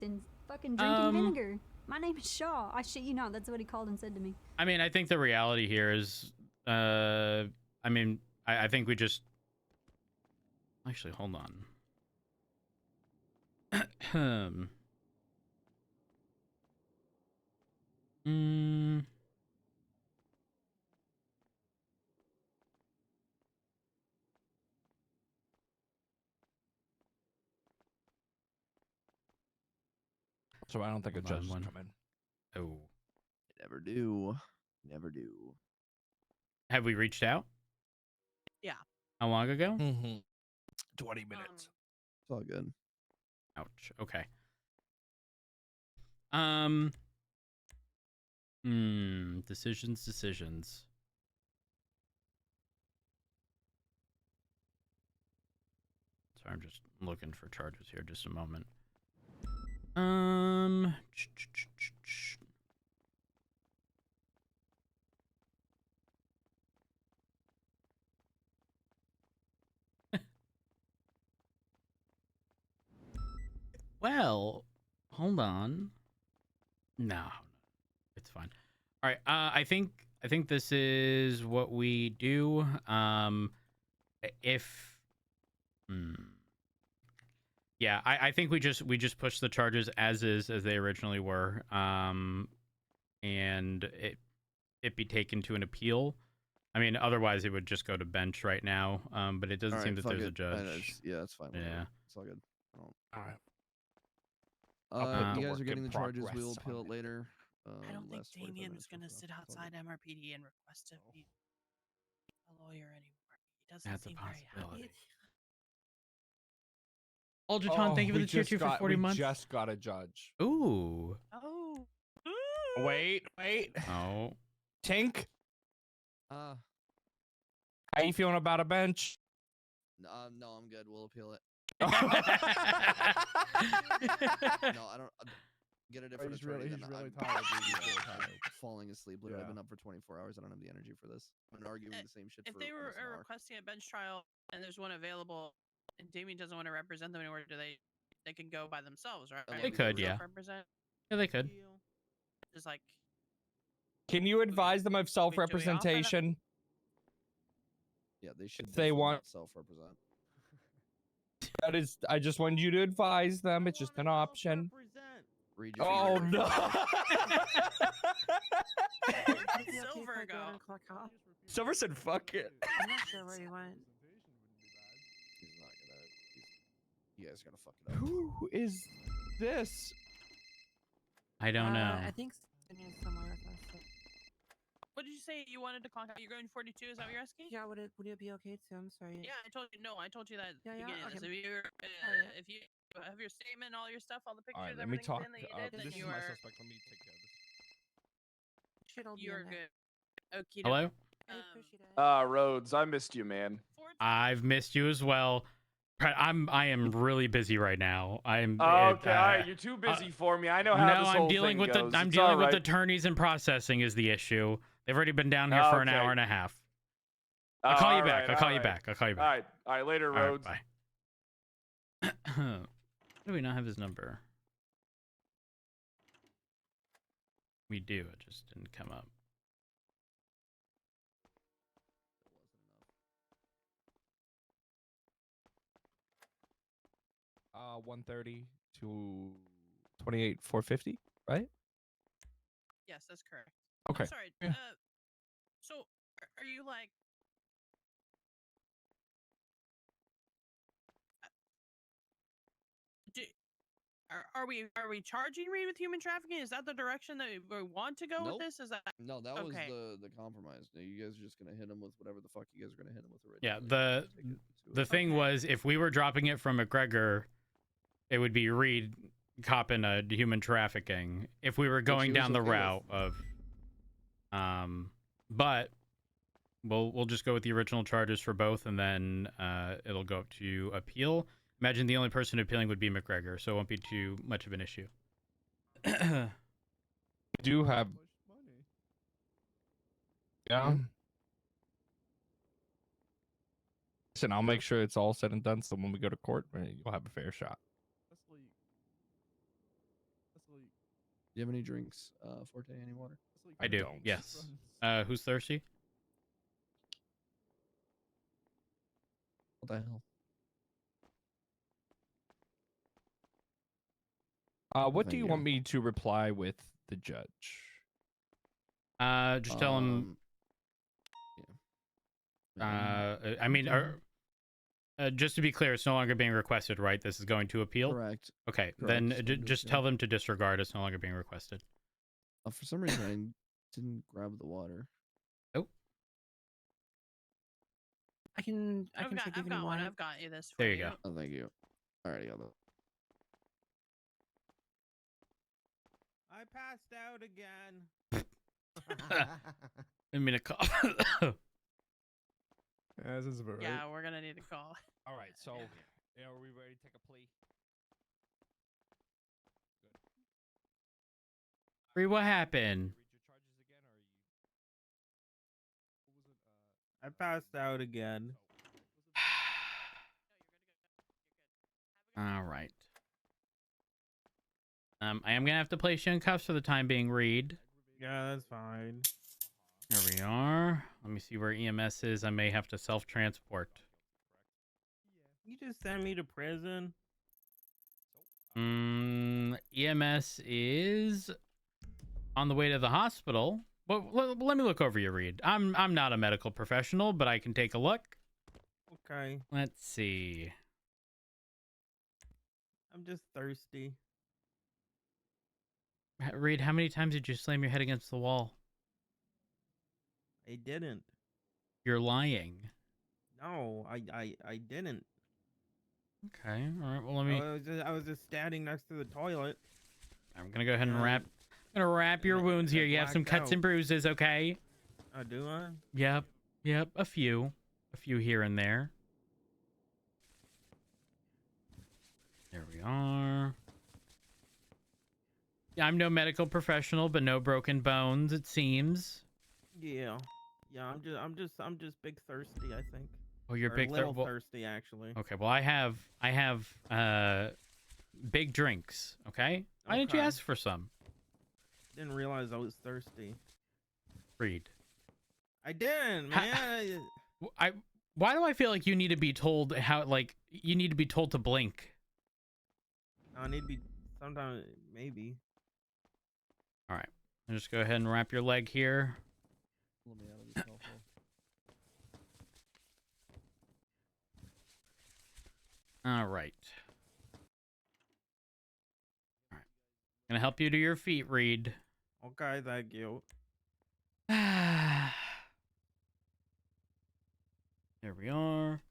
and fucking drinking vinegar. My name is Shaw. I shit you not. That's what he called and said to me. I mean, I think the reality here is, I think we just. Actually, hold on. So I don't think a judge is coming. Oh. Never do. Never do. Have we reached out? Yeah. How long ago? 20 minutes. It's all good. Ouch. Okay. Decisions. Sorry, I'm just looking for charges here. Just a moment. Well, hold on. No, it's fine. All right. I think this is what we do. Yeah, I think we just push the charges as they originally were. And it be taken to an appeal. I mean, otherwise it would just go to bench right now. But it doesn't seem that there's a judge. Yeah, that's fine. Yeah, it's all good. All right. You guys are getting the charges. We will appeal it later. I don't think Damien's gonna sit outside MRPD and request to be a lawyer anymore. He doesn't seem very happy. Ultratron, thank you for the tier 2 for 40 months. We just got a judge. Ooh. Oh. Wait. Oh. Tink. How you feeling about a bench? No, I'm good. We'll appeal it. No, I don't. Get a different attorney. He's really tired. Falling asleep. Literally, I've been up for 24 hours. I don't have the energy for this. I've been arguing the same shit. If they were requesting a bench trial and there's one available, and Damien doesn't want to represent them anywhere, they can go by themselves, right? They could, yeah. Yeah, they could. Just like. Can you advise them of self-representation? Yeah, they should. If they want self-represent. That is, I just wanted you to advise them. It's just an option. Oh no! Silver go. Silver said, "Fuck it." I'm not sure where he went. He's not gonna. You guys gotta fuck it up. Who is this? I don't know. I think somewhere with us. What did you say you wanted to contact? You're going 42. Is that what you're asking? Yeah. Would it be okay too? I'm sorry. Yeah, I told you. No, I told you that. Yeah. Okay. So if you have your statement, all your stuff, all the pictures, All right, let me talk. This is my suspect. Let me take care of this. You're good. Okay. Hello? I appreciate it. Rhodes, I missed you, man. I've missed you as well. I am really busy right now. I'm okay. All right, you're too busy for me. I know how this whole dealing thing with goes. I'm dealing with attorneys and processing is the issue. They've already been down here for an hour and a half. I'll call you back. I'll call you back. All right, later, Rhodes. Right, bye. Why do we not have his number? We do. It just didn't come up. 130 to 28,450, right? Yes, that's correct. Okay. I'm sorry. Yeah. So are you like? Are we charging Reed with human trafficking? Is that the direction that we want to go with this? Is that no? That was the compromise. No, you guys are just gonna hit him with whatever the fuck you guys are gonna hit him with originally. Yeah. The thing was, if we were dropping it from McGregor, it would be Reed copping a human trafficking. If we were going down the route of, but we'll just go with the original charges for both, and then it'll go up to appeal. Imagine the only person appealing would be McGregor, so it won't be too much of an issue. We do have... Yeah. Listen, I'll make sure it's all said and done, so when we go to court, you'll have a fair shot. Do you have any drinks, Forte? Any water? I do. Yes. Who's thirsty? What the hell? What do Thank you want me to reply with the judge? Just tell him. I mean, just to be clear, it's no longer being requested, right? This is going to appeal. Correct. Okay, Correct. then It's going to just appeal. tell them to disregard. It's no longer being requested. For some reason, I didn't grab the water. Oh, I can I've take got you any one. water. I've got you this. there for you go. Oh, thank you. Alrighty, got that. I passed out again. I mean, a call. This is about Yeah, we're gonna need a call. All right, so are we ready to take a plea? Free, what happened? Read your charges again, or you? I passed out again. All right. I am gonna have to place you in cuffs for the time being, Reed. Yeah, that's fine. There we are. Let me see where EMS is. I may have to self-transport. You just sent me to prison. EMS is on the way to the hospital. Well, let me look over you, Reed. I'm not a medical professional, but I can take a look. Okay, Let's see. I'm just thirsty. Reed, how many times did you slam your head against the wall? I didn't. You're lying. No, I didn't. Okay. All right. Well, let me. I was just standing next to the toilet. I'm gonna go ahead and wrap. I'm gonna wrap your wounds here. You have some cuts and bruises, okay? Do I? Yep. A few here and there. There we are. Yeah, I'm no medical professional, but no broken bones, it seems. Yeah. Yeah, I'm just big thirsty, I think. Oh, you're Or big a little well, thirsty, actually. okay, well, I have big drinks, okay? Why didn't you Okay. ask for some? Didn't realize I was thirsty. Reed. I didn't, man. Why do I feel like you need to be told you need to be told to blink? I need to be sometime, maybe. All right. I'll just go ahead and wrap your leg here. Let me out of this hellhole. All right. All right. Gonna help you to your feet, Reed. Okay, thank you. There we are.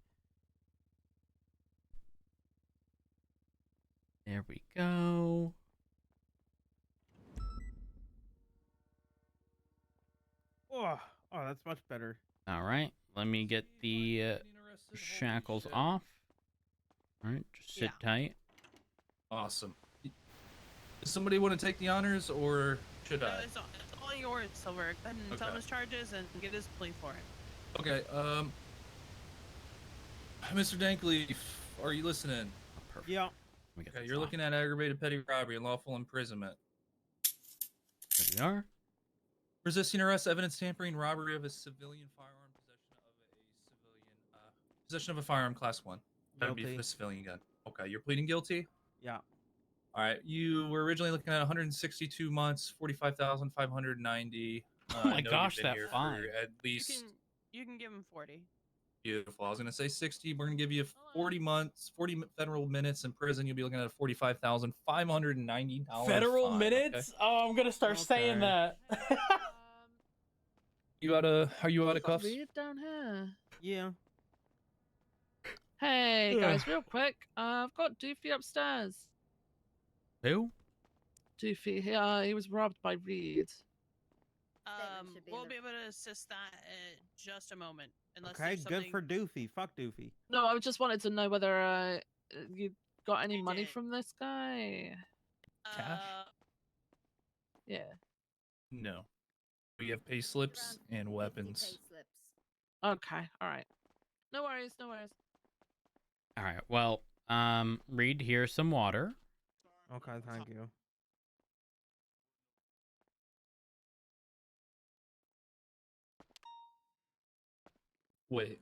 There we go. Oh, that's much better. All right. Let me get the shackles off. All right. Just sit tight. Awesome. Does somebody want to take the honors, or should I? It's all yours, Silver. Go ahead and tell him his charges and get his plea for it. Okay. Mr. Dankleaf, are you listening? Perfect. Yeah. Okay, you're looking at aggravated petty robbery and lawful imprisonment. There we are. Resisting arrest, evidence tampering, robbery of a civilian firearm, possession of a firearm class 1. That would be for the civilian gun. Okay, you're pleading guilty? Yeah. All right, you were originally looking at 162 months, 45,590. Oh my gosh, that fine. At least You can give him 40. beautiful. I was gonna say 60. We're gonna give you 40 months, 40 federal minutes in prison. You'll be looking at $45,590. Federal fine, minutes? okay? Oh, I'm gonna start saying that. Are you out of cuffs? Read down here. Yeah. Hey guys, real quick. I've got Doofy upstairs. Who? Doofy, he was robbed by Reed. We'll be able to assist that in just a moment. Unless Okay, there's good something... for Doofy. Fuck Doofy. No, I just wanted to know whether you got any money did. from this guy. Cash? Yeah. No. We have pay slips and weapons. Okay. All right. No worries. No worries. All right. Well, Reed, here's some water. Okay, thank you. Wait.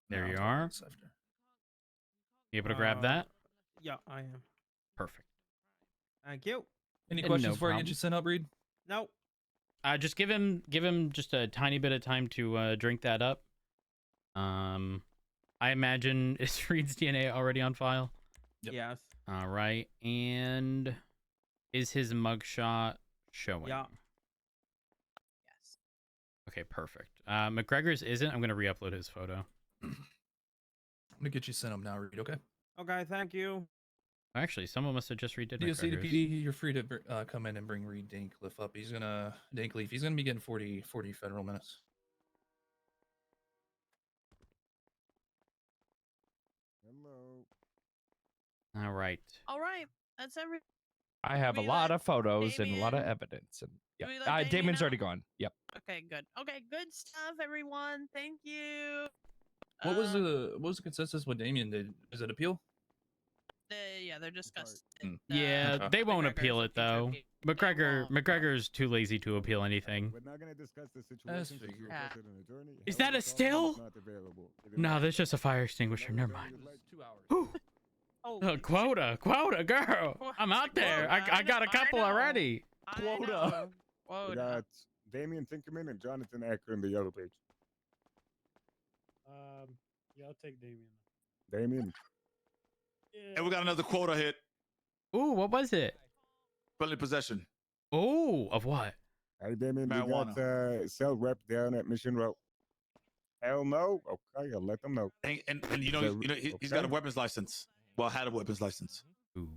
There No, you I'll talk are. about this after. You able to grab that? Yeah, I am. Perfect. Thank you. Any No questions before I problem. get you sent up, Reed? No. Just give him just a tiny bit of time to drink that up. I imagine is Reed's DNA already on file? Yep. Yes. All right, and is his mugshot showing? Yeah. Yes. Okay, perfect. McGregor's isn't. I'm gonna re-upload his photo. Let me get you sent up now, Reed. Okay. Okay, thank you. Actually, someone must have just redid DOC to McGregor's. PD, you're free to come in and bring Reed Dankleaf up. He's gonna He's gonna be getting 40 federal minutes. Hello. All right. All right. That's every. I have a We lot let of photos and a lot of Damien- evidence. And we yeah, let Damien Damon's already out? gone. Yep. Okay, good. Okay, good stuff, everyone. Thank you. What was the consensus? What Damien did? Is it appeal? They're discussing. Yeah, Okay. they won't McGregor's appeal it future though. appeal. McGregor won't. McGregor's too lazy to appeal anything. We're not gonna discuss the That's situation. since you figured. requested an attorney. Is However, that a the call still? is not available. It is No, not- that's just a fire extinguisher. Never mind. 2 hours. Whew. Oh, Quota, girl. I'm out there. I got a couple already. Quota. We Quota. got Damien Tinkerman and Jonathan Acker in the yellow page. Yeah, I'll take Damien. Damien, And we got another quota hit. Ooh, what was it? Felony possession. Ooh, of what? hey Damien, we got Marijuana. cell rep down at Mission Row. Hell no. Okay, I'll let them know. And you know, So, he's got a okay. weapons license. Well, had a weapons license. Ooh.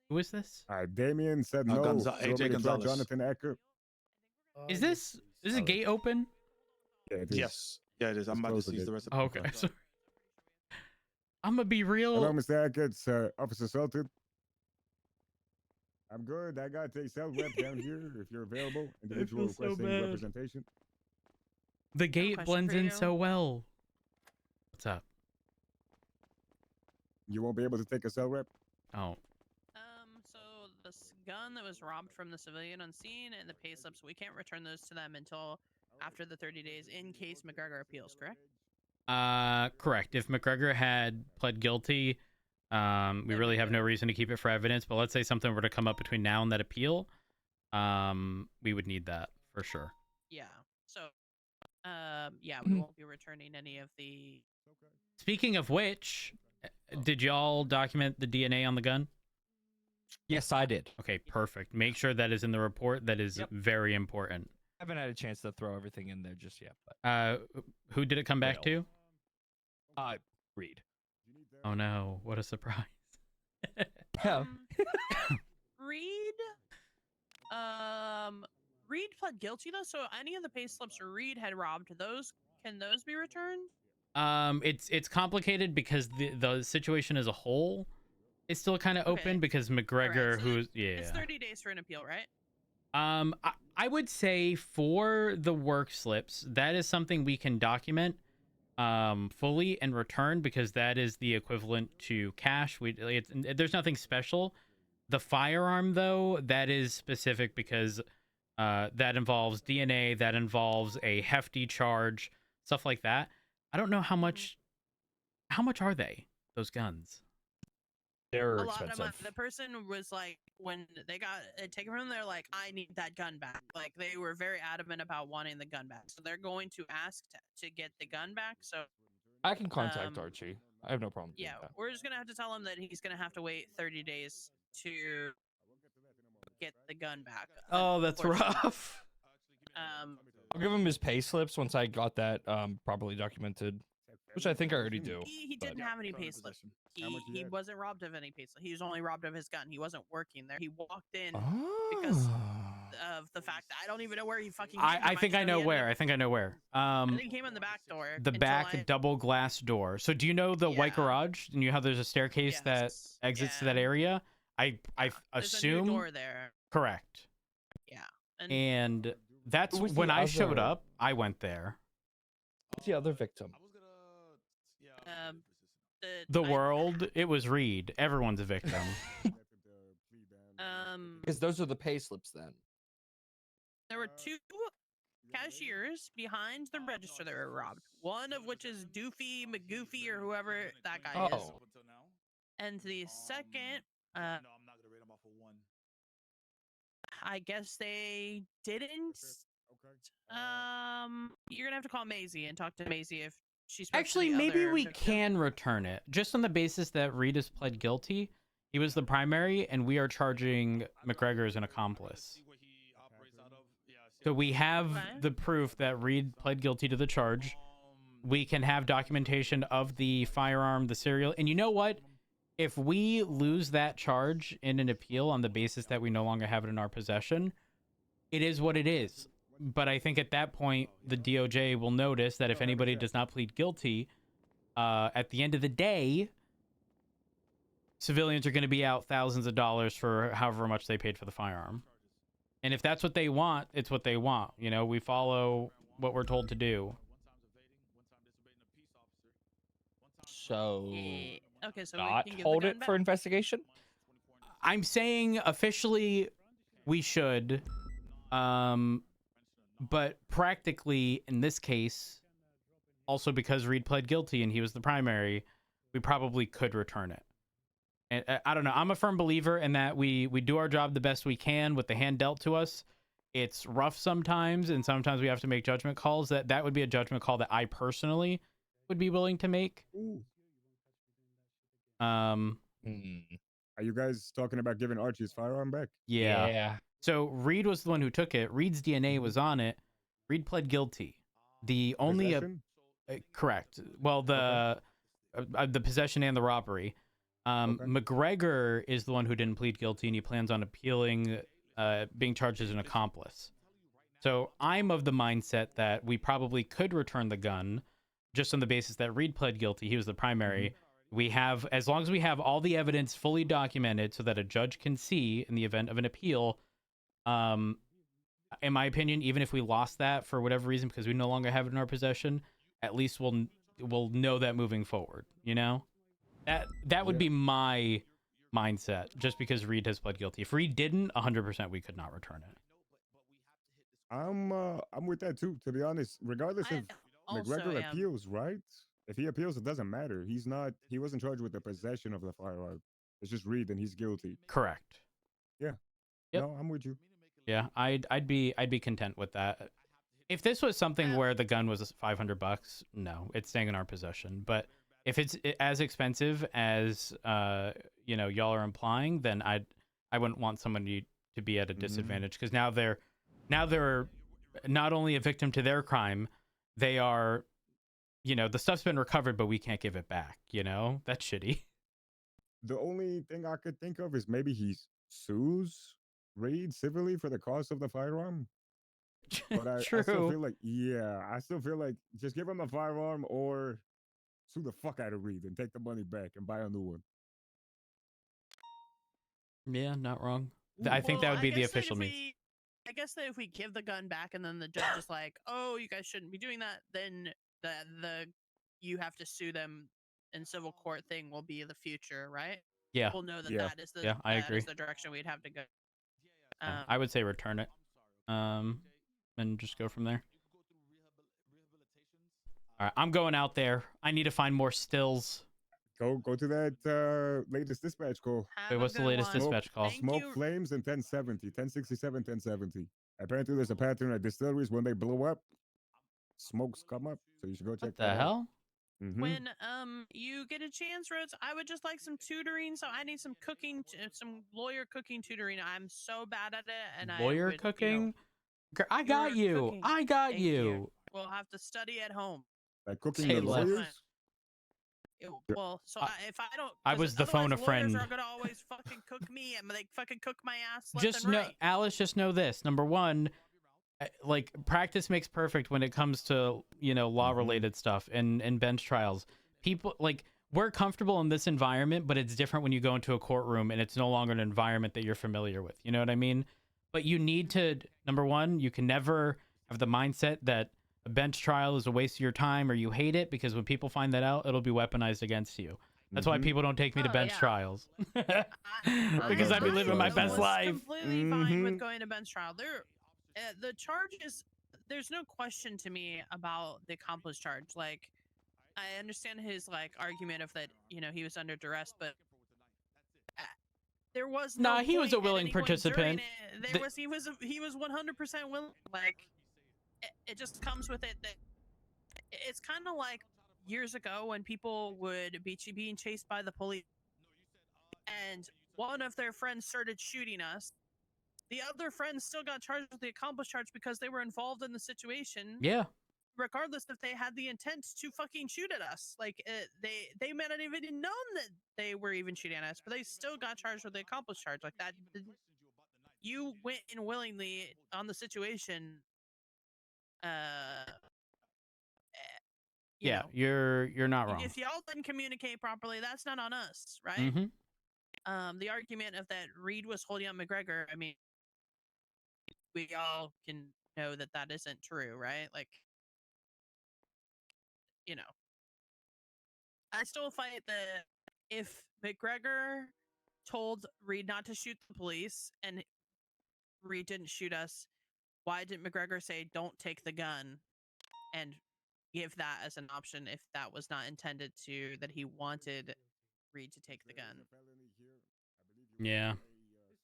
Who is this? All right, Damien said no. Gonza- You want me AJ to try Gonzalez. Jonathan Acker. Is this a gate open? Yeah, it is. Yes. Yeah, it is. I'm It's about to closed seize again. the rest of Oh, okay. Sorry. I'm gonna be Hello, real. Mr. Acker. It's Officer Sultan. I'm good. I got a cell rep down here if you're available. Individual feel so requesting bad. representation. The gate question blends for in you. so well. What's up? You won't be able to take a cell rep? Oh, So this gun that was robbed from the civilian on scene and the pay slips, we can't return those to them until after the 30 days in case McGregor appeals, correct? correct. If McGregor had pled guilty, we really have no reason to keep it for evidence. But let's say something were to come up between now and that appeal, we would need that for sure. Yeah. So, yeah, we won't be returning any of the. Speaking of which, did y'all document the DNA on the gun? Yes, I did. Okay, perfect. Make sure that is in the report. That is Yep. very important. Haven't had a chance to throw everything in there just yet, but Who did it come back to? Reed. Oh no, what a surprise. Yeah. Reed. Reed pled guilty though, so any of the pay slips Reed had robbed, can those be returned? It's complicated because the situation as a whole is still kind of Okay. open because McGregor, so who's It's 30 days for an appeal, right? I would say for the work slips, that is something we can document fully and return because that is the equivalent to cash. There's nothing special. The firearm though, that is specific because that involves DNA, that involves a hefty charge, stuff like that. I don't know how much are they, those guns? They're A lot of expensive. the person was like, when they got it taken from them, they're like, I need that gun back. Like they were very adamant about wanting the gun back, so they're going to ask to get the gun back. So I can contact um, Archie. I have no problem. doing yeah, that. we're just gonna have to tell him that he's gonna have to wait 30 days to get the gun back. Oh, that's unfortunately. rough. I'll give him his pay slips once I got that properly documented, which I think I already do. He but- didn't have any pay slips. He wasn't robbed of any pay slips. He was only robbed of his gun. He wasn't working there. He walked in because Ah. of the fact that I don't even know where he fucking. I think I know where. I think I know where. I think he came in the back door. The until back double glass door. So do you know the white Yeah. garage? And you know how there's a staircase that Yes, exits to yeah. that area? I There's a new assume door there. correct. Yeah. And that's Who was when the I showed other- up, I went there. What's the other victim? The world, it was Reed. Everyone's a victim. Because those are the pay slips then. There were two. cashiers behind the register that were robbed. One of which is Doofy McGoofy or whoever that guy is. Oh. And the second, no, I'm not gonna rate him off of 1. I guess they didn't. You're gonna have to call Maisie and talk to Maisie if she's Actually, maybe we can return it just on the basis that Reed has pled guilty. He was the primary, and we are charging McGregor as an accomplice. So we have the proof that Reed pled guilty to the charge. We can have documentation of the firearm, the serial, and you know what? If we lose that charge in an appeal on the basis that we no longer have it in our possession, it is what it is. But I think at that point, the DOJ will notice that if anybody does not plead guilty, at the end of the day, civilians are going to be out thousands of dollars for however much they paid for the firearm. And if that's what they want, it's what they want. You know, we follow what we're told to do. So, okay, so not we can give hold the it gun for back. investigation? I'm saying officially we should. But practically, in this case, also because Reed pled guilty and he was the primary, we probably could return it. And I don't know. I'm a firm believer in that we do our job the best we can with the hand dealt to us. It's rough sometimes, and sometimes we have to make judgment calls. That would be a judgment call that I personally would be willing to make. Are you guys talking about giving Archie his firearm back? Yeah. So Reed was the one who took it. Reed's DNA was on it. Reed pled guilty. The only correct. Well, the possession and the robbery. McGregor is the one who didn't plead guilty, and he plans on appealing, being charged as an accomplice. So I'm of the mindset that we probably could return the gun, just on the basis that Reed pled guilty. He was the primary. We have, as long as we have all the evidence fully documented, so that a judge can see in the event of an appeal. In my opinion, even if we lost that for whatever reason because we no longer have it in our possession, at least we'll know that moving forward. You know, that would be my mindset. Just because Reed has pled guilty, if Reed didn't, 100% we could not return it. I'm with that too. To be honest, regardless if McGregor appeals, right? If he appeals, it doesn't matter. He wasn't charged with the possession of the firearm. It's just Reed, and he's guilty. Correct. Yeah. Yep. No, I'm with you. Yeah, I'd be content with that. If this was something where the gun was $500, no, it's staying in our possession. But if it's as expensive as y'all are implying, then I wouldn't want somebody to be at a disadvantage, because now they're not only a victim to their crime, they are, the stuff's been recovered, but we can't give it back. That's shitty. The only thing I could think of is maybe he sues Reed civilly for the cost of the firearm. But I still feel like, just give him the firearm or sue the fuck out of Reed and take the money back and buy a new one. Yeah, not wrong. I think that would be the official means. I guess that if we give the gun back and then the judge is like, "Oh, you guys shouldn't be doing that," then the you have to sue them in civil court thing will be the future, right? Yeah. We'll know that is the I agree. is the direction we'd have to go. I would say return it, and just go from there. All right, I'm going out there. I need to find more stills. Go to that latest dispatch call. Wait, what's the latest dispatch call? Smoke flames in 1067, 1070. Apparently, there's a pattern at distilleries when they blow up, smokes come up. So you should go check what that the hell? out. When you get a chance, Rhodes, I would just like some tutoring. So I need some cooking, some lawyer cooking tutoring. I'm so bad at it, and lawyer cooking. I got you. Cooking. I got Thank you. We'll have to study at home. Like cooking Say the less. lawyers. Well, so if I don't, I was the phone a friend. Lawyers are gonna always fucking cook me, and they fucking cook my ass left Just and know, right. Alice. Just know this. Number one, like practice makes perfect when it comes to law-related stuff and bench trials. People we're comfortable in this environment, but it's different when you go into a courtroom and it's no longer an environment that you're familiar with. You know what I mean? But you need to, number one, you can never have the mindset that a bench trial is a waste of your time or you hate it, because when people find that out, it'll be weaponized against you. That's why people don't take me to bench trials. Because I'd be living my best life. Completely fine with going to bench trial. The charges, there's no question to me about the accomplice charge. Like, I understand his like argument of that, you know, he was under duress, but there was no. Nah, he was a point at willing any point during participant. it. He was 100% willing. Like, it just comes with it that it's kind of like years ago when people would be being chased by the police, and one of their friends started shooting us. The other friends still got charged with the accomplice charge because they were involved in the situation. Yeah. Regardless if they had the intent to fucking shoot at us. Like, they may not even known that they were even shooting at us, but they still got charged with the accomplice charge. Like, that, you went in willingly on the situation. Yeah, know, you're not wrong. if y'all didn't communicate properly, that's not on us, right? Mm-hmm. The argument of that Reed was holding up McGregor, I mean, we all can know that that isn't true, right? Like, you know, I still fight that if McGregor told Reed not to shoot the police and Reed didn't shoot us, why didn't McGregor say don't take the gun and give that as an option if that was not intended to, that he wanted Reed to take the gun? Yeah.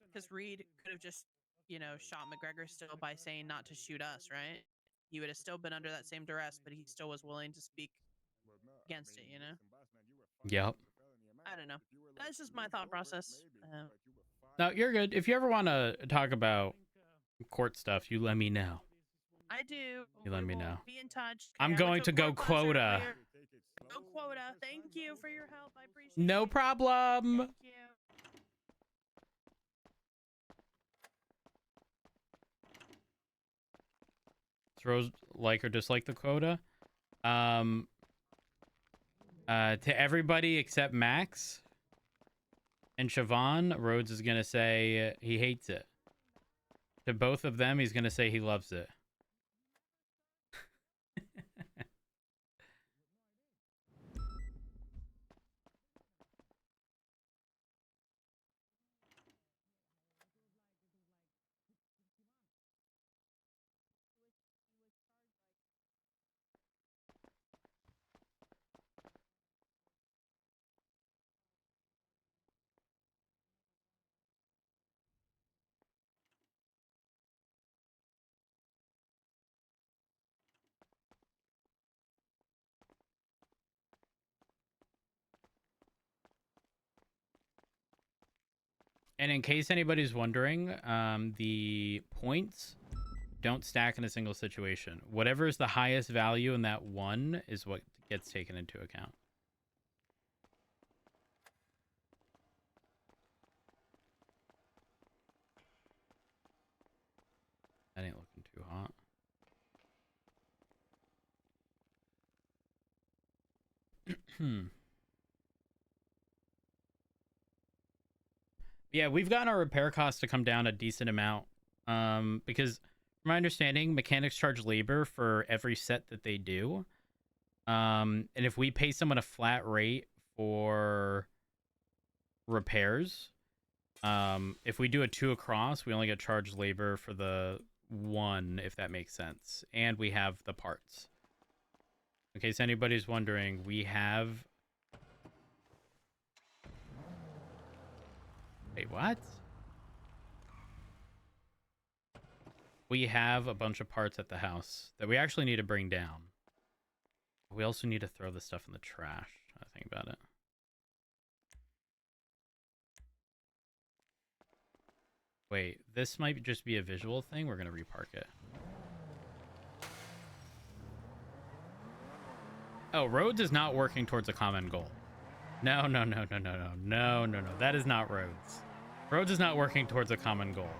Because Reed could have just, you know, shot McGregor still by saying not to shoot us, right? He would have still been under that same duress, but he still was willing to speak against it, you know? Yep. I don't know. That's just my thought process. No, you're good. If you ever want to talk about court stuff, you let me know. I do. You let me know. Be in touch. I'm going to go quota. Go quota. Thank you for your help. I appreciate it. No problem. Thank you. Throws like or dislike the quota. To everybody except Max and Siobhan, Rhodes is gonna say he hates it. To both of them, he's gonna say he loves it. And in case anybody's wondering, the points don't stack in a single situation. Whatever is the highest value in that one is what gets taken into account. That ain't looking too hot. Yeah, we've gotten our repair costs to come down a decent amount. Because from my understanding, mechanics charge labor for every set that they do. And if we pay someone a flat rate for repairs, if we do a 2 across, we only get charged labor for the 1, if that makes sense. And we have the parts. In case anybody's wondering, we have... Wait, what? We have a bunch of parts at the house that we actually need to bring down. We also need to throw this stuff in the trash. I think about it. Wait, this might just be a visual thing. We're gonna repark it. Oh, Rhodes is not working towards a common goal. No. That is not Rhodes. Rhodes is not working towards a common goal.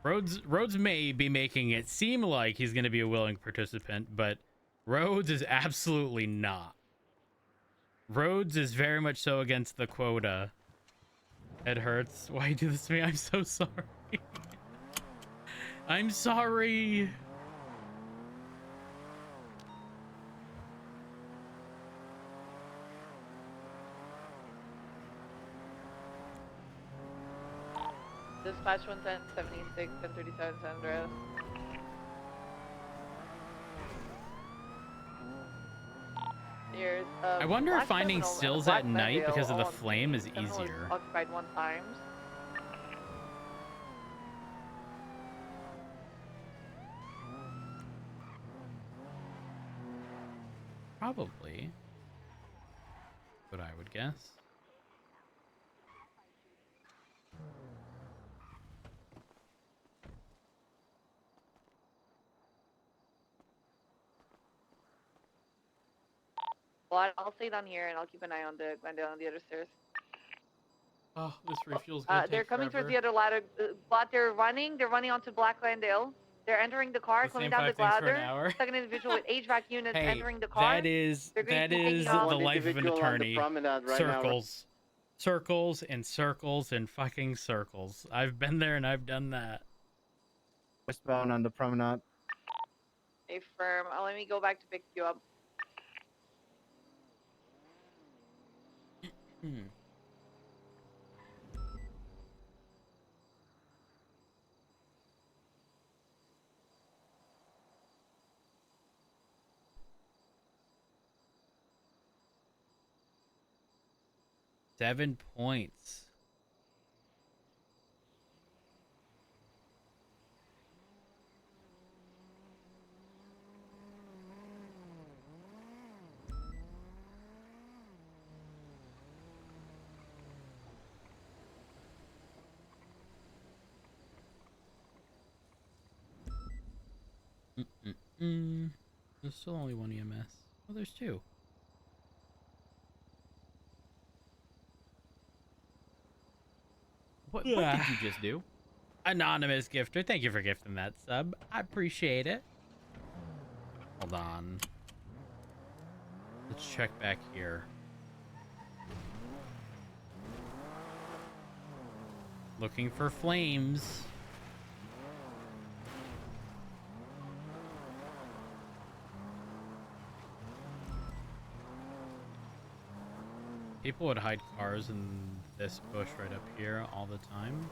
Rhodes may be making it seem like he's going to be a willing participant, but Rhodes is absolutely not. Rhodes is very much so against the quota. It hurts. Why you do this to me? I'm so sorry. I'm sorry. Dispatch 110, 76, 1037 San Andreas. There's I wonder if black finding terminal and a stills black at night Glendale because of the all on flame is terminal easier. occupied 1 times. Probably. What I would guess. Well, I'll stay down here and I'll keep an eye on the Glendale on the other stairs. Oh, this refuel's gonna They're take coming forever. towards the other ladder, but they're running onto Black Glendale. They're entering the car, The coming same down the 5 things for an ladder. hour. Second individual with HVAC units Hey, entering the car. that is They're going to be the taking off. life of an attorney. Right Circles. Circles and circles and fucking circles. I've been there and I've done that. Westbound on the promenade. A firm. Let me go back to pick you up. Hmm. Seven points. There's still only one EMS. Oh, there's 2. What did you just do? Anonymous gifter, thank you for gifting that sub. I appreciate it. Hold on. Let's check back here. Looking for flames. People would hide cars in this bush right up here all the time.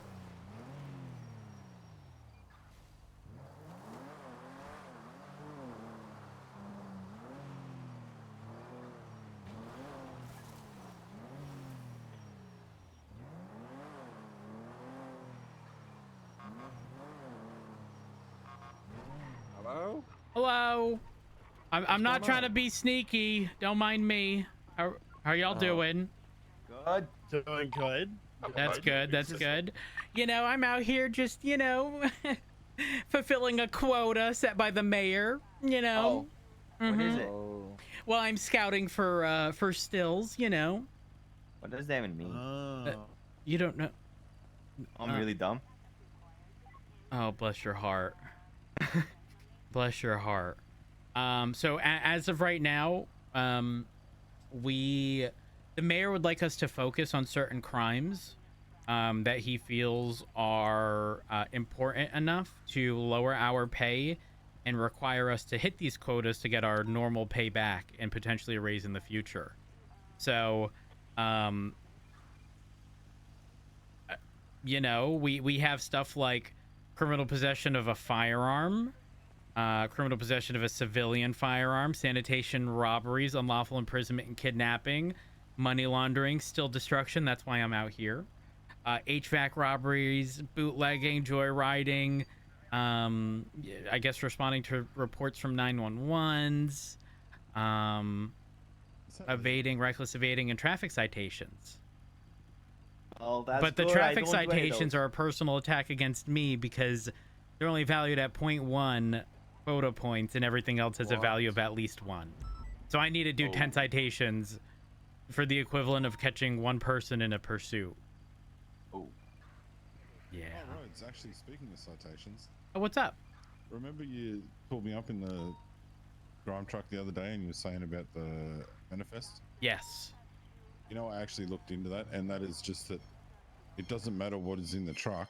Hello? Hello. I'm not trying to be sneaky. Don't mind me. How y'all doing? Good. Doing good. That's good. That's good. You know, I'm out here just, you know, fulfilling a quota set by the mayor. You know. What is it? Well, I'm scouting for stills. You know. What does that even mean? You don't know. I'm really dumb. Oh, bless your heart. Bless your heart. So as of right now, the mayor would like us to focus on certain crimes that he feels are important enough to lower our pay and require us to hit these quotas to get our normal pay back and potentially a raise in the future. So, you know, we have stuff like criminal possession of a firearm, criminal possession of a civilian firearm, sanitation robberies, unlawful imprisonment and kidnapping, money laundering, still destruction. That's why I'm out here. HVAC robberies, bootlegging, joyriding, I guess responding to reports from 911s, evading, reckless evading, and traffic citations. Oh, that's But the good. traffic I don't do any of citations those. are a personal attack against me because they're only valued at 0.1 quota points and everything else has a value of at least 1. So I need to do 10 citations for the equivalent of catching 1 person in a pursuit. Oh. Yeah. Oh, Rhodes, actually, speaking of citations. Oh, what's up? Remember you pulled me up in the drum truck the other day and you were saying about the manifest? Yes. You know, I actually looked into that, and that is just that it doesn't matter what is in the truck.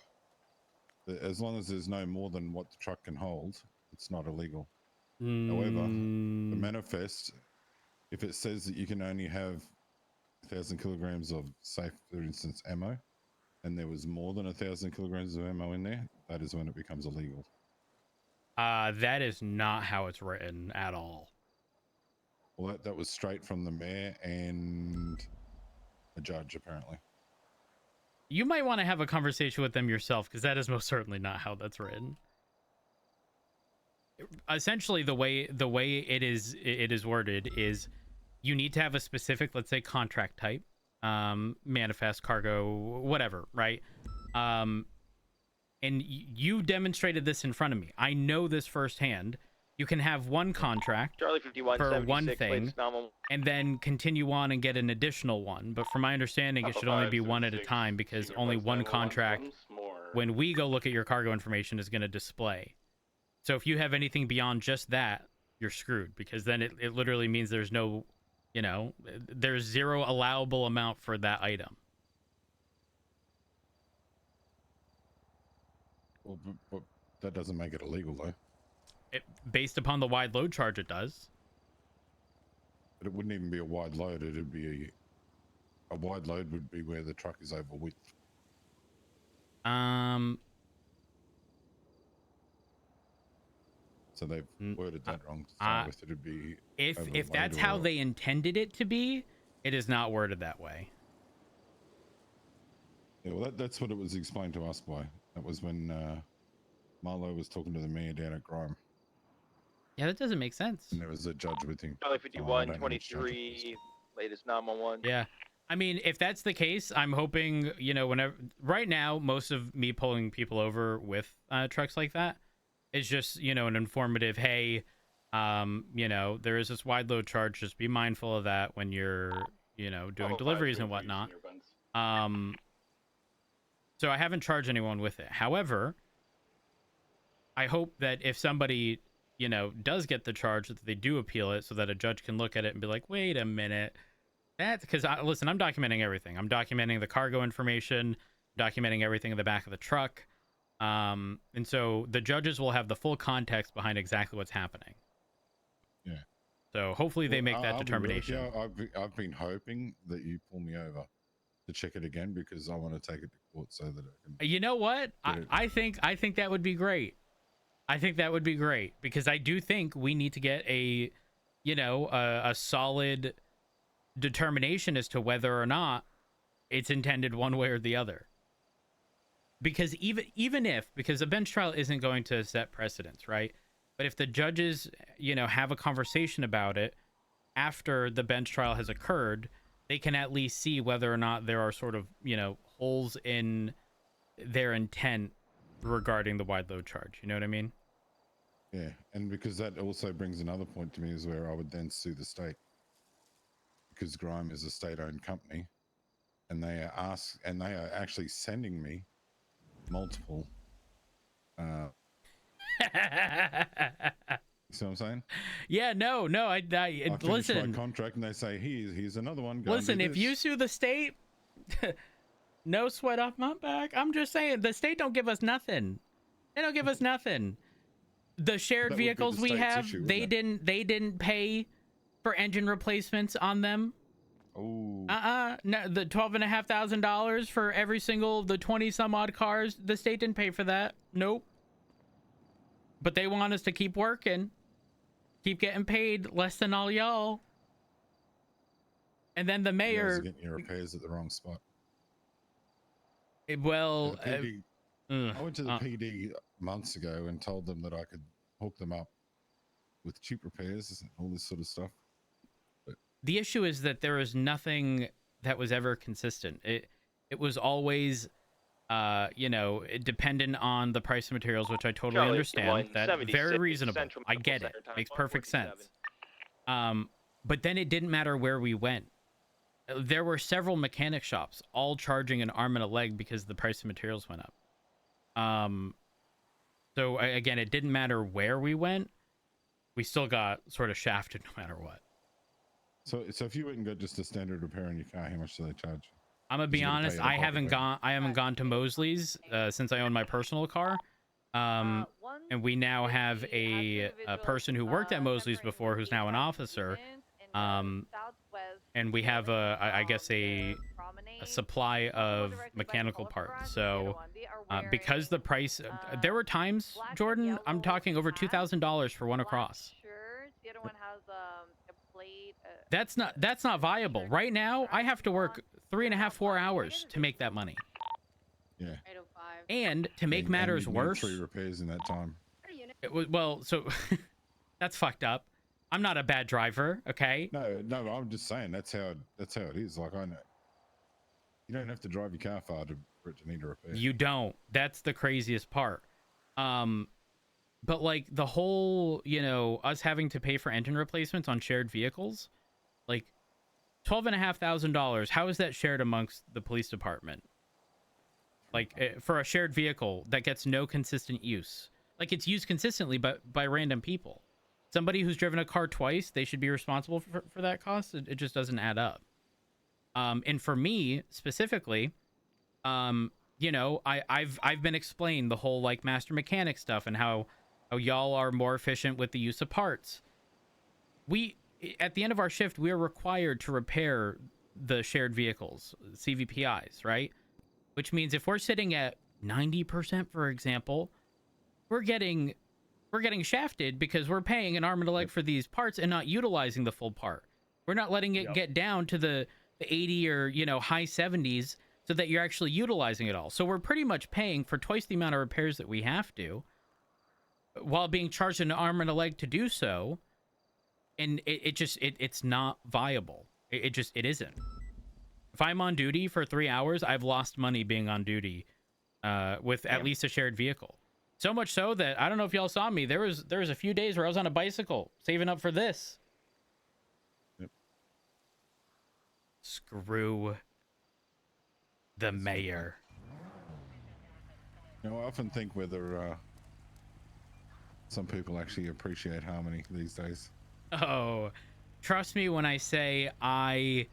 As long as there's no more than what the truck can hold, it's not illegal. However, the manifest, if it says that you can only have 1,000 kilograms of, say, for instance, ammo, and there was more than 1,000 kilograms of ammo in there, that is when it becomes illegal. That is not how it's written at all. Well, that was straight from the mayor and a judge, apparently. You might want to have a conversation with them yourself, because that is most certainly not how that's written. Essentially, the way it is worded is you need to have a specific, let's say, contract type, manifest, cargo, whatever, right? And you demonstrated this in front of me. I know this firsthand. You can have one contract Charlie 51, for one 76, thing, latest nominal. and then continue on and get an additional one. But from my understanding, it should only be one at a time, because only one contract, when we go look at your cargo information, is going to display. So if you have anything beyond just that, you're screwed, because then it literally means there's no, you know, there's zero allowable amount for that item. Well, but that doesn't make it illegal, though. Based upon the wide load charge, it does. But it wouldn't even be a wide load. It'd be a wide load would be where the truck is over width. So they've worded that wrong. To start with. It'd be if that's how they intended it to be, it is not worded that way. Yeah, well, that's what it was explained to us by. That was when Marlo was talking to the mayor down at Grime. Yeah, that doesn't make sense. And there was a judge with him. Charlie 51, 23, latest 911. Yeah. I mean, if that's the case, I'm hoping, you know, whenever, right now, most of me pulling people over with trucks like that is just, you know, an informative, hey, you know, there is this wide load charge. Just be mindful of that when you're, you know, doing deliveries and whatnot. So I haven't charged anyone with it. However, I hope that if somebody, you know, does get the charge, that they do appeal it so that a judge can look at it and be like, wait a minute. That's because, listen, I'm documenting everything. I'm documenting the cargo information, documenting everything in the back of the truck. And so the judges will have the full context behind exactly what's happening. Yeah. So hopefully they make that determination. I've been hoping that you pull me over to check it again, because I want to take it to court so that I can. You know what? I think that would be great. I think that would be great, because I do think we need to get a, you know, a solid determination as to whether or not it's intended one way or the other. Because even if, because a bench trial isn't going to set precedents, right? But if the judges, you know, have a conversation about it after the bench trial has occurred, they can at least see whether or not there are sort of, you know, holes in their intent regarding the wide load charge. You know what I mean? Yeah, and because that also brings another point to me, is where I would then sue the state, because Grime is a state-owned company, and they are actually sending me multiple. See what I'm saying? Yeah, no. I listen. My contract, and they say here's another one. Listen, if you sue the state, no sweat off my back. I'm just saying, the state don't give us nothing. They don't give us nothing. The shared vehicles we have, they didn't pay for engine replacements on them. Oh. No, the $12,500 for every single the 20 some odd cars, the state didn't pay for that. Nope. But they want us to keep working, keep getting paid less than all y'all. And then the mayor, you guys are getting your repairs at the wrong spot. Well, I went to the PD months ago and told them that I could hook them up with cheap repairs and all this sort of stuff. But the issue is that there is nothing that was ever consistent. It was always, you know, dependent on the price of materials, which I totally understand. That's very reasonable. I get it. Makes perfect sense. But then it didn't matter where we went. There were several mechanic shops all charging an arm and a leg because the price of materials went up. So again, it didn't matter where we went. We still got sort of shafted no matter what. So if you went and got just a standard repair on your car, how much do they charge? I'm gonna be honest. I haven't gone to Mosley's since I own my personal car. And we now have a person who worked at Mosley's before, who's now an officer. And we have I guess a supply of mechanical parts. So because the price, there were times, Jordan, I'm talking over $2,000 for one across. The other one has a plate That's not viable. Right now, I have to work 3.5, 4 hours to make that money. Yeah. And to make And matters you'd need worse, 3 repairs in that time. it was, well, so that's fucked up. I'm not a bad driver, okay? No, I'm just saying that's how it is. Like, I know you don't have to drive your car far for it to need a repair. You don't. That's the craziest part. But like the whole, us having to pay for engine replacements on shared vehicles, like $12,500. How is that shared amongst the police department? Like for a shared vehicle that gets no consistent use, like it's used consistently, but by random people. Somebody who's driven a car twice, they should be responsible for that cost. It just doesn't add up. And for me specifically, I've been explained the whole like master mechanic stuff and how y'all are more efficient with the use of parts. At the end of our shift, we are required to repair the shared vehicles, CVPIs, right? Which means if we're sitting at 90%, for example, we're getting shafted because we're paying an arm and a leg for these parts and not utilizing the full part. We're not letting it get down to the 80 or high 70s so that you're actually utilizing it all. So we're pretty much paying for twice the amount of repairs that we have to, while being charged an arm and a leg to do so. And it's not viable. It isn't. If I'm on duty for 3 hours, I've lost money being on duty with at least a shared vehicle. So much so that I don't know if y'all saw me. There was a few days where I was on a bicycle saving up for this. Yep. Screw the mayor. I often think whether some people actually appreciate harmony these days. Oh, trust me when I say I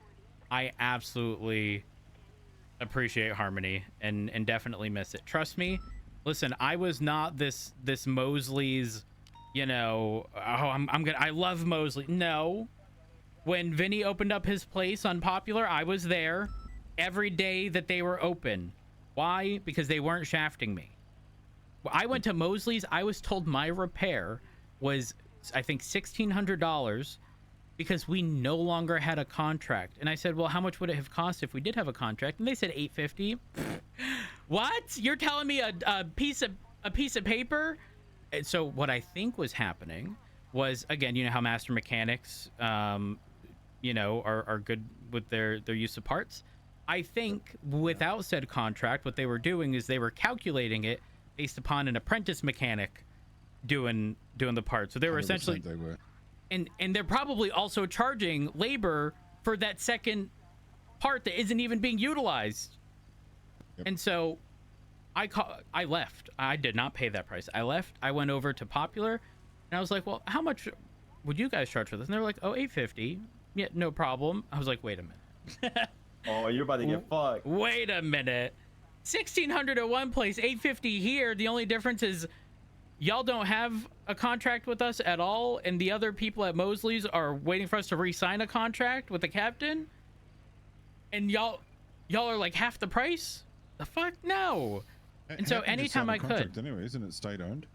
absolutely appreciate harmony and definitely miss it. Trust me. Listen, I was not this Mosley's, I love Mosley. No. When Vinny opened up his place on Popular, I was there every day that they were open. Why? Because they weren't shafting me. I went to Mosley's. I was told my repair was, I think, $1,600 because we no longer had a contract. And I said, well, how much would it have cost if we did have a contract? And they said $850. What? You're telling me a piece of paper? And so what I think was happening was, again, how master mechanics, are good with their use of parts. I think without said contract, what they were doing is they were calculating it based upon an apprentice mechanic doing the parts. So they were essentially, they were. and they're probably also charging labor for that second part that isn't even being utilized. Yep. And so I left. I did not pay that price. I left. I went over to Popular and I was like, well, how much would you guys charge for this? And they were like, oh, $850. Yeah, no problem. I was like, wait a minute. Oh, you're about to get fucked. Wait a minute. $1,600 at one place, $850 here. The only difference is y'all don't have a contract with us at all, and the other people at Mosley's are waiting for us to re-sign a contract with the captain. And y'all are like half the price? The fuck? No. And so anytime I could. Anyway, isn't it state owned?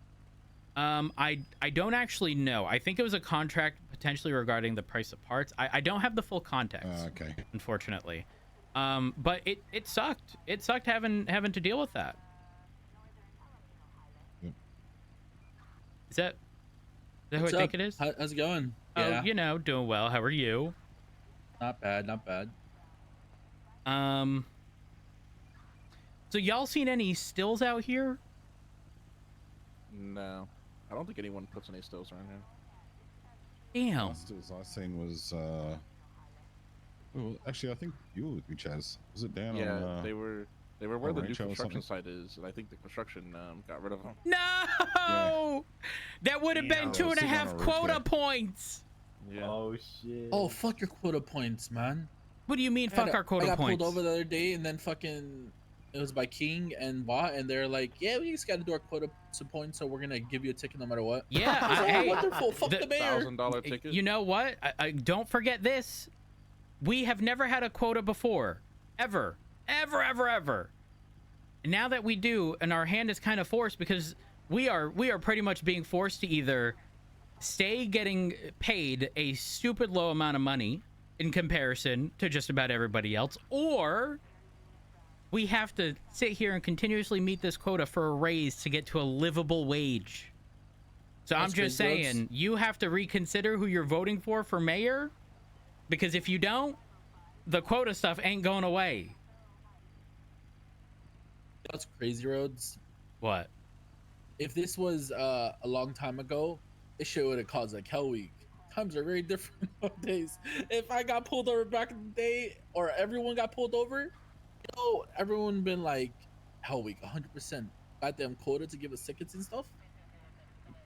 I don't actually know. I think it was a contract potentially regarding the price of parts. I don't have the full context. Okay. Unfortunately. But it sucked. It sucked having to deal with that. Yep. Is that who I think it is? How's it going? Oh, Yeah. Doing well. How are you? Not bad, not bad. So y'all seen any stills out here? No. I don't think anyone puts any stills around here. Damn. Last stills I seen was well, actually I think you were with me, Chaz. Was it down Yeah, on they were where the new Rancho or construction something? site is, and I think the construction got rid of them. No! That would have been Damn. 2.5 quota points. Yeah. Oh shit. Oh, fuck your quota points, man. What do you mean, fuck our quota I got points? pulled over the other day, and then fucking, it was by King and Watt, and they're like, yeah, we just got to do our quota points, so we're going to give you a ticket no matter what. Yeah, I was like, hey, wonderful. Fuck the mayor. $1,000 ticket. You know what? I don't forget this. We have never had a quota before. Ever. And now that we do, and our hand is kind of forced because we are pretty much being forced to either stay getting paid a stupid low amount of money in comparison to just about everybody else, or we have to sit here and continuously meet this quota for a raise to get to a livable wage. So I'm just saying, you have to reconsider who you're voting for mayor, because if you don't, the quota stuff ain't going away. That's crazy, Rhodes. What? If this was a long time ago, this shit would have caused like Hell Week. Times are very different nowadays. If I got pulled over back in the day, or everyone got pulled over, everyone been like Hell Week, 100%. Goddamn quota to give us tickets and stuff.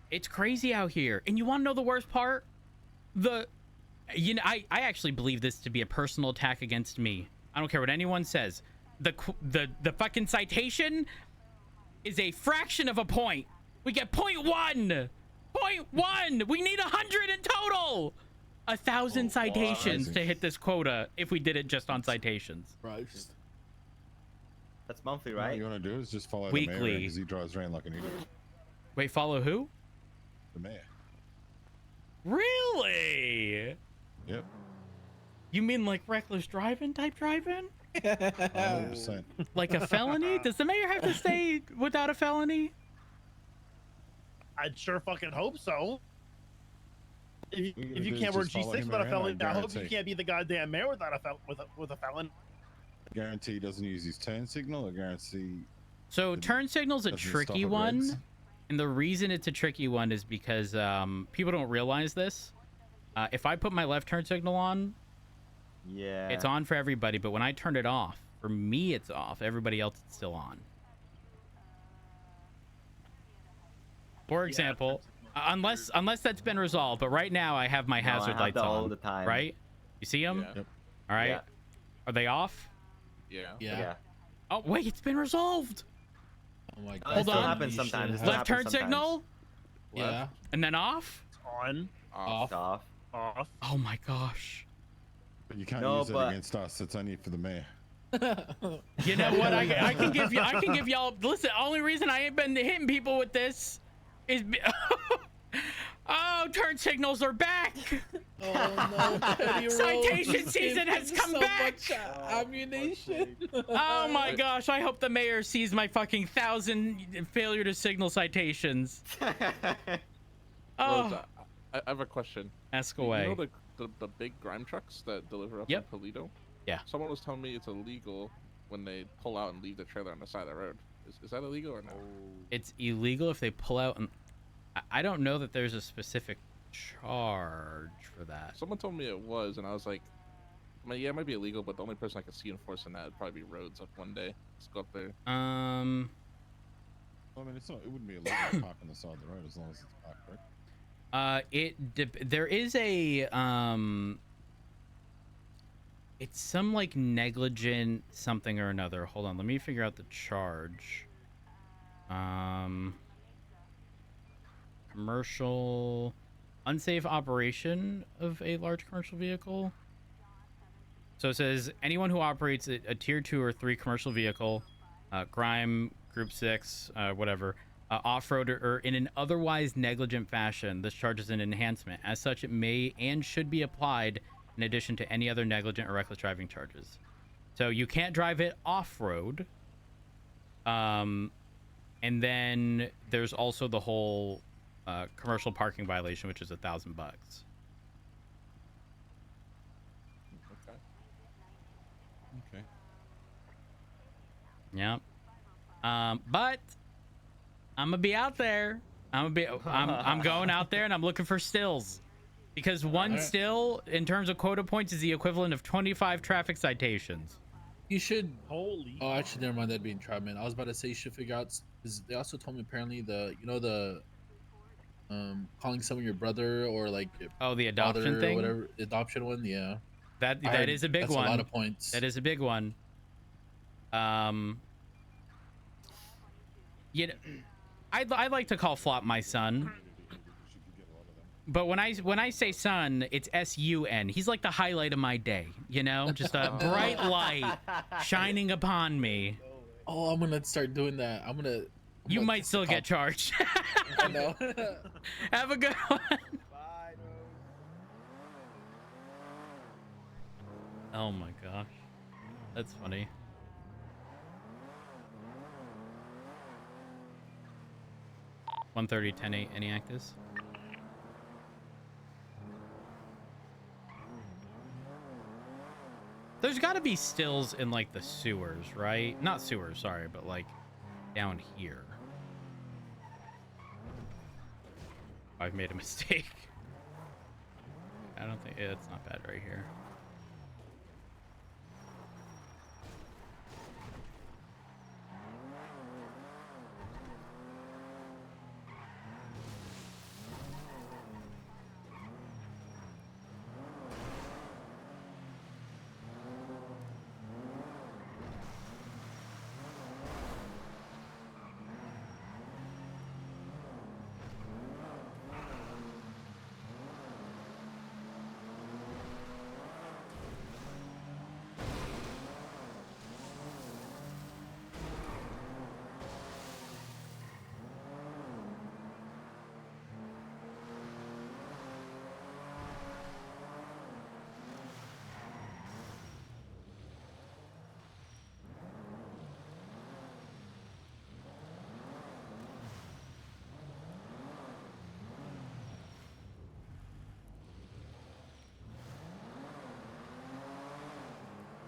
It's crazy out here. And you want to know the worst part? I actually believe this to be a personal attack against me. I don't care what anyone says. The fucking citation is a fraction of a point. We get 0.1. 0.1. We need 100 in total. 1,000 citations to hit this quota if we did it just on citations. Right. That's monthly, right? All you want to do is just follow Weekly. the mayor because he drives around like an idiot. Wait, follow who? The mayor. Really? Yep. You mean like reckless driving type driving? 100%. Like a felony? Does the mayor have to stay without a felony? I'd sure fucking hope so. If gonna you do can't is wear just follow G6 him without a around, felony, I I hope you guarantee. can't be the goddamn mayor without with a felon. Guarantee he doesn't use his turn signal. I guarantee. So turn signal's a doesn't tricky stop at one. reds. And the reason it's a tricky one is because people don't realize this. If I put my left turn signal on, Yeah. it's on for everybody. But when I turn it off, for me, it's off. Everybody else, it's still on. For example, unless that's been resolved. But right now, I have my No, I hazard have lights that on. all the time. Right? You see them? Yeah. Yep. All right. Yeah. Are they off? Yeah. Yeah. Oh wait, it's been resolved. Oh my It god. Hold still on. happens sometimes. It still Left turn happens sometimes. signal, Yeah. and then off. On, Off. Off. off. Oh my gosh. But you can't No, use it but- against us. It's only for the mayor. You know what? I can give you. I can give y'all. Listen. Only reason I ain't been hitting people with this is. Oh, turn signals are back. Oh no. Petty Citation Rhodes season is has giving come so back. much ammunition. Oh my gosh! I hope the mayor sees my fucking 1,000 failure to signal citations. Rhodes, Oh, I have a question. ask You away. know the big grime trucks that deliver up Yep. in Toledo? Yeah. Someone was telling me it's illegal when they pull out and leave the trailer on the side of the road. Is that illegal or no? It's illegal if they pull out, and I don't know that there's a specific charge for that. Someone told me it was, and I was like, I mean, yeah, it might be illegal, but the only person I could see enforcing that would probably be Rhodes up one day. Let's go up there. I mean, it's not. It wouldn't be illegal to park on the side of the road as long as it's parked correct. There is a it's some like negligent something or another. Hold on, let me figure out the charge. Commercial unsafe operation of a large commercial vehicle. So it says anyone who operates a tier 2 or 3 commercial vehicle, grime, group 6, whatever, off-road or in an otherwise negligent fashion, this charge is an enhancement. As such, it may and should be applied in addition to any other negligent or reckless driving charges. So you can't drive it off-road. And then there's also the whole commercial parking violation, which is $1,000. Okay. Yep. But I'm gonna be out there. I'm going out there and I'm looking for stills, because one still in terms of quota points is the equivalent of 25 traffic citations. You should. Holy. Oh, actually, never mind that being entrapment. I was about to say you should figure out. Because they also told me apparently calling someone your brother or like your the adoption father thing, or whatever, adoption one. Yeah. That is a big that's one. A lot of points. That is a big one. You know, I'd like to call Flop my son. But when I say son, it's S-U-N. He's like the highlight of my day, you know? Just a bright light shining upon me. Oh, I'm gonna start doing that. You might still get charged. I know. Have a good one. Oh my gosh. That's funny. $130, 10-8, any actors? There's got to be stills in like the sewers, right? Not sewers, sorry, but like down here. I've made a mistake. I don't think it's not bad right here.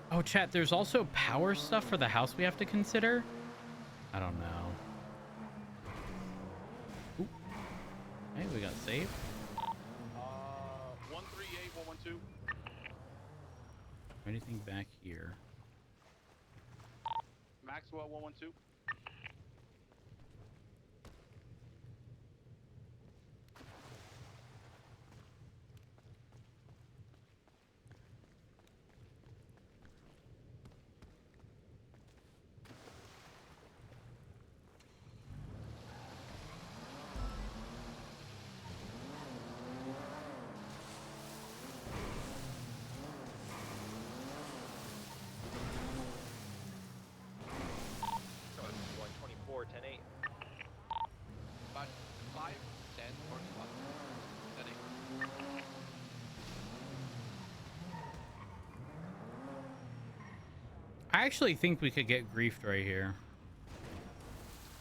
Oh, chat, there's also power stuff for the house we have to consider. I don't know. Ooh. Hey, we got saved. 138, 112. Anything back here? Maxwell, 112. I actually think we could get griefed right here.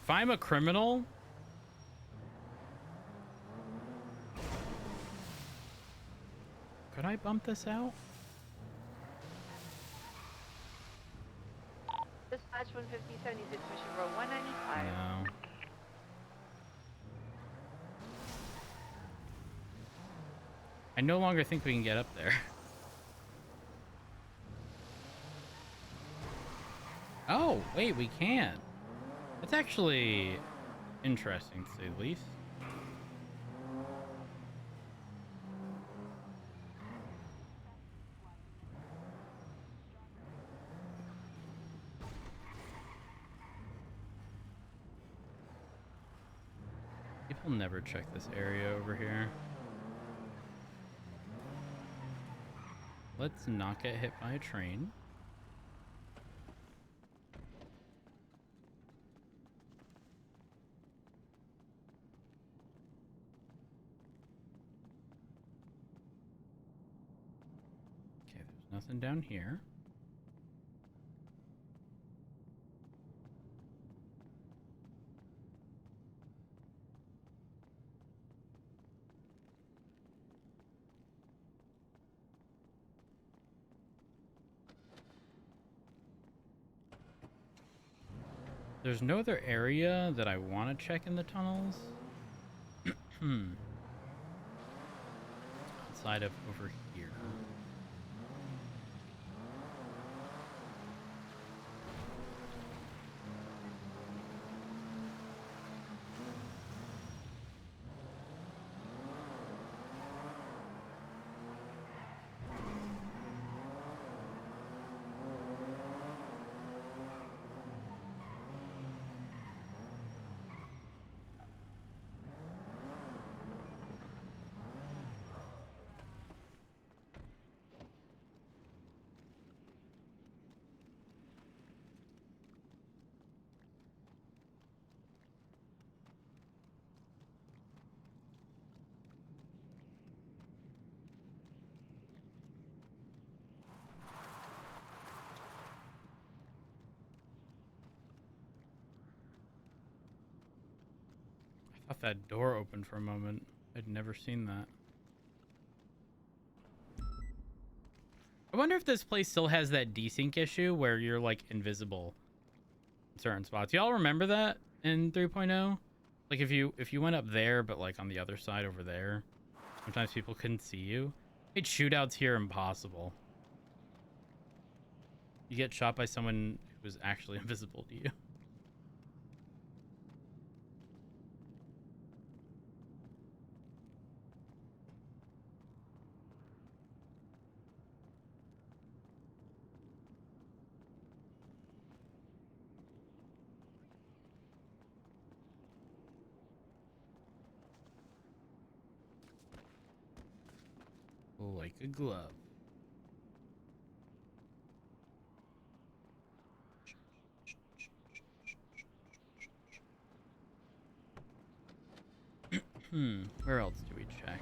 If I'm a criminal, could I bump this out? Dispatch 150, 76 Mission Road 195. No. I no longer think we can get up there. Oh, wait, we can. That's actually interesting, to say the least. People never check this area over here. Let's not get hit by a train. Okay, there's nothing down here. There's no other area that I want to check in the tunnels. Outside of over here. Thought that door opened for a moment. I'd never seen that. I wonder if this place still has that desync issue where you're like invisible in certain spots. Y'all remember that in 3.0? Like if you went up there but like on the other side over there, sometimes people couldn't see you. Made shootouts here impossible. You get shot by someone who was actually invisible to you. Like a glove. Where else do we check?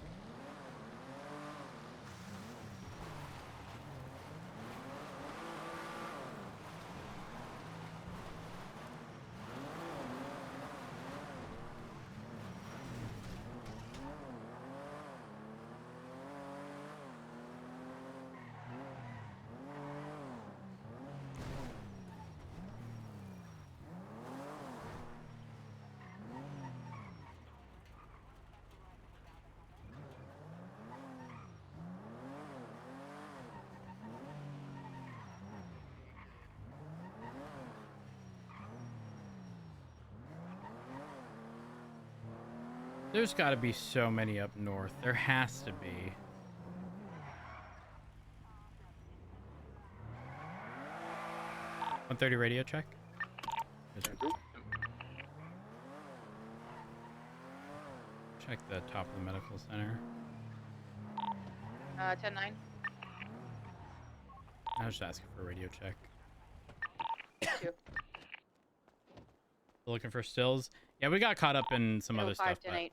There's got to be so many up north. There has to be. .130 radio check. Check the top of the medical center. 10-9. I was just asking for a radio check. 2. Looking for stills. Yeah, we got caught up in some other stuff. 10-8.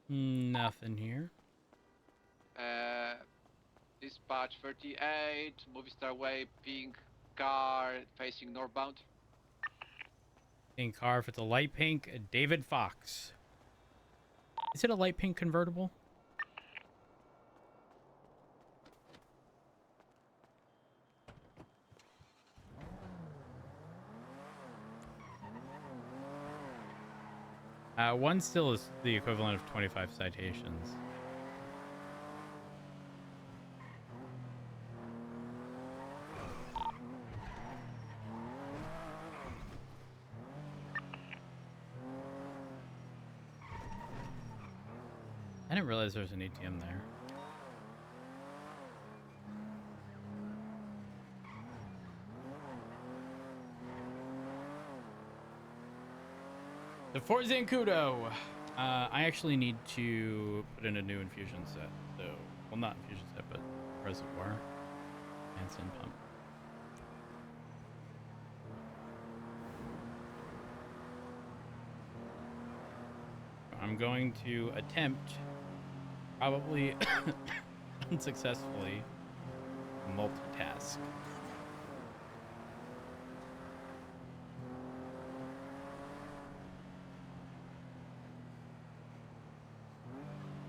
Nothing here. Dispatch 38, Movie Star Way, pink car facing northbound. Pink car. If it's a light pink, David Fox. Is it a light pink convertible? One still is the equivalent of 25 citations. I didn't realize there was an ATM there. The Fort Zancudo. I actually need to put in a new infusion set. So, well, not infusion set, but reservoir and send pump. I'm going to attempt, probably unsuccessfully, multitask.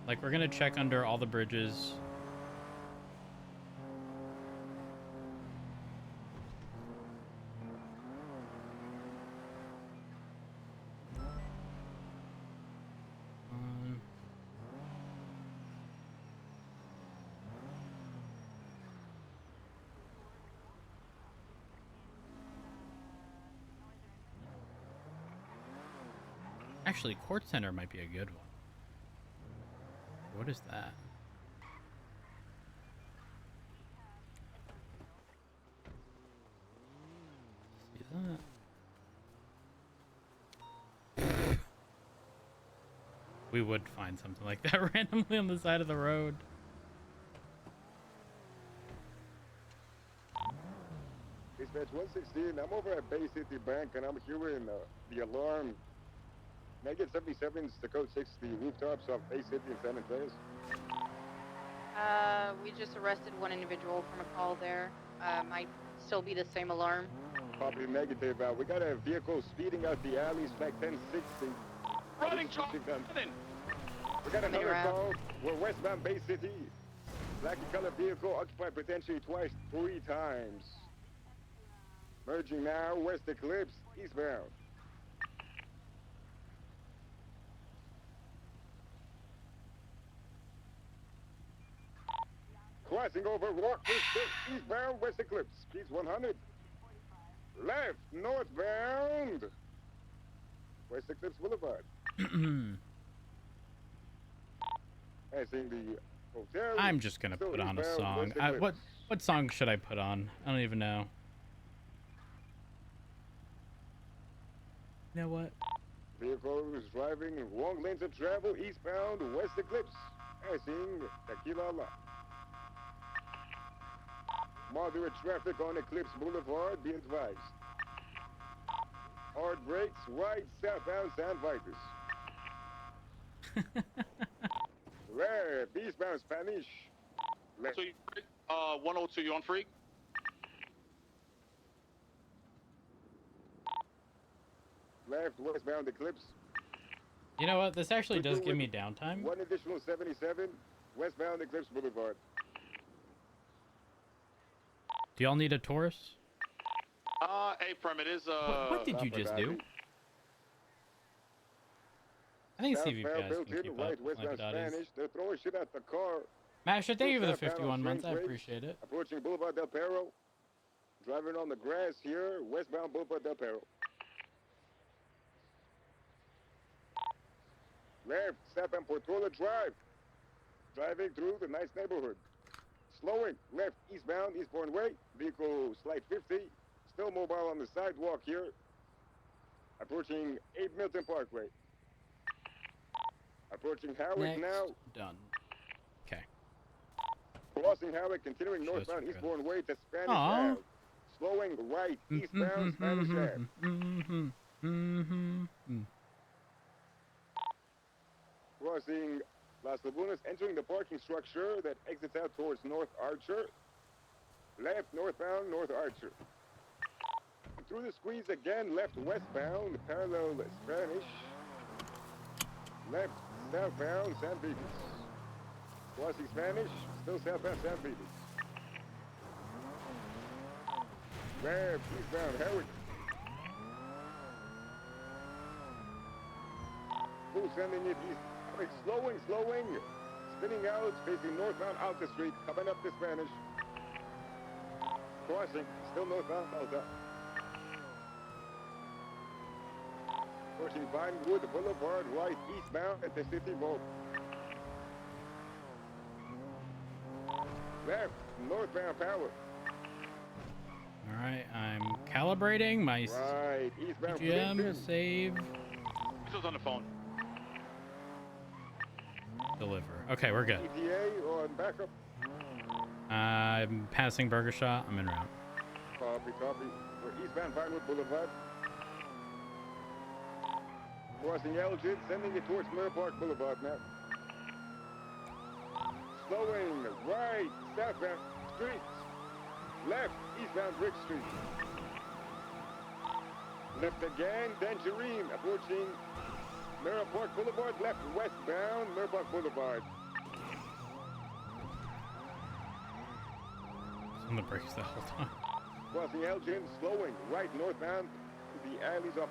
Like, we're gonna check under all the bridges. Actually, Court Center might be a good one. What is that? See that? We would find something like that randomly on the side of the road. Dispatch 116, I'm over at Bay City Bank and I'm hearing the alarm. Negative 77 is the code 6, the rooftops of Bay City in San Andreas. We just arrested one individual from a call there. Might still be the same alarm. Copy negative. We got a vehicle speeding out the alleys, flag 1060. Running, John. Running. We got another call. We're westbound Bay City. Black and colored vehicle occupied potentially twice, 3 times. Merging now, West Eclipse, eastbound. Crossing over Rockford Street, eastbound, West Eclipse, speeds 100. Left, northbound, West Eclipse Boulevard. Passing the hotel. I'm just gonna put on a song. What song should I put on? I don't even know. You know what? Vehicle is driving in wrong lanes of travel, eastbound, West Eclipse. Passing Tequila La. Moderate traffic on Eclipse Boulevard, be advised. Hard brakes, right, southbound San Vitus. Left, eastbound Spanish. Left. So, 102, you on free? Left, westbound Eclipse. You know what? This actually does give me downtime. One additional 77, westbound Eclipse Boulevard. Do y'all need a Taurus? A-Firm, it is, What did you just do? I think see if you guys can keep up. Like Spanish. They're throwing shit at the car. Masher, thank you for the 51 months. I appreciate it. Approaching Boulevard Del Perro. Driving on the grass here, westbound Boulevard Del Perro. Left, southbound Portola Drive. Driving through the nice neighborhood. Slowing, left, eastbound, Eastbourne Way. Vehicle slide 50. Still mobile on the sidewalk here. Approaching 8 Milton Parkway. Approaching Howard now. Done. Okay. Crossing Howard, continuing northbound Eastbourne Way to Spanish Ave. Slowing right, eastbound Spanish Ave. Crossing Las Lagunas, entering the parking structure that exits out towards North Archer. Left, northbound, North Archer. Through the squeeze again, left, westbound, parallel Spanish. Left, southbound, San Vitus. Crossing Spanish, still southbound San Vitus. Left, eastbound, Howard. Full sending it east. Slowing, spinning out, facing northbound Alta Street, coming up to Spanish. Crossing, still northbound Alta. Approaching Vinewood Boulevard, right, eastbound at the City Mall. Left, northbound Power. All right, I'm calibrating my eastbound GM save. This was on the phone. Deliver. Okay, we're good. ETA on backup. I'm passing Burger Shot. I'm en route. Copy. We're eastbound Vinewood Boulevard. Crossing Elgin, sending it towards Mirror Park Boulevard now. Slowing right, southbound streets. Left, eastbound Brick Street. Left again, Tangerine, approaching Mirror Park Boulevard, left, westbound, Mirror Park Boulevard. It's on the brakes the whole time. Crossing Elgin, slowing right, northbound, the alleys off